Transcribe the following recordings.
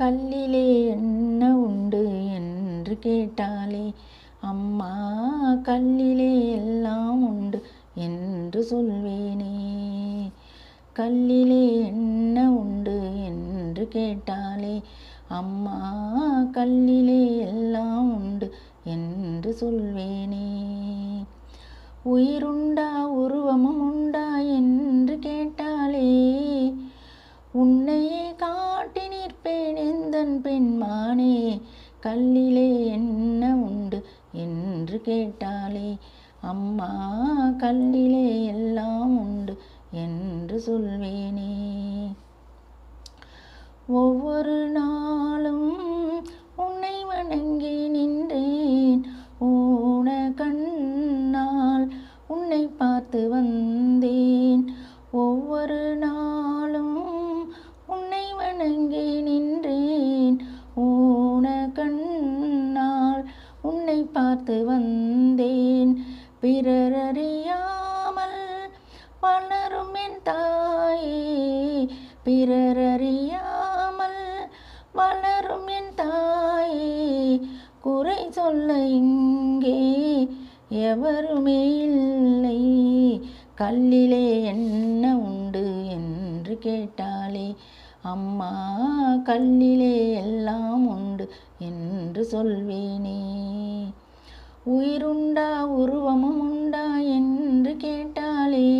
கல்லிலே என்ன உண்டு என்று கேட்டாளே அம்மா, கல்லிலே எல்லாம் உண்டு என்று சொல்வேனே. கல்லிலே என்ன உண்டு என்று கேட்டாளே அம்மா, கல்லிலே எல்லாம் உண்டு என்று சொல்வேனே. உயிருண்டா உருவமும் உண்டா என்று கேட்டாளே, உன்னையே காட்டி நிற்பேன் எந்தன் பெண்மானே. கல்லிலே என்ன உண்டு என்று கேட்டாளே அம்மா, கல்லிலே எல்லாம் உண்டு என்று சொல்வேனே. ஒவ்வொரு நாளும் உன்னை வணங்கி நின்றேன், ஊன கண்ணால் உன்னை பார்த்து வந்தேன். ஒவ்வொரு நாளும் உன்னை வணங்கி நின்றேன், ஊன கண்ணால் உன்னை பார்த்து வந்தேன். பிறரறியாமல் வளரும் என் தாயே, பிறரறியாமல் வளரும் என் தாயே. குறை சொல்ல இங்கே எவருமே இல்லை. கல்லிலே என்ன உண்டு என்று கேட்டாளே அம்மா, கல்லிலே எல்லாம் உண்டு என்று சொல்வேனே. உயிருண்டா உருவமும் உண்டா என்று கேட்டாளே,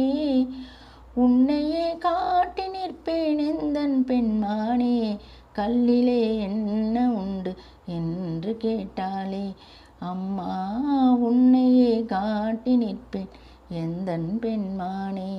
உன்னையே காட்டி நிற்பேன் எந்தன் பெண்மானே. கல்லிலே என்ன உண்டு என்று கேட்டாளே அம்மா, உன்னையே காட்டி நிற்பேன் எந்தன் பெண்மானே.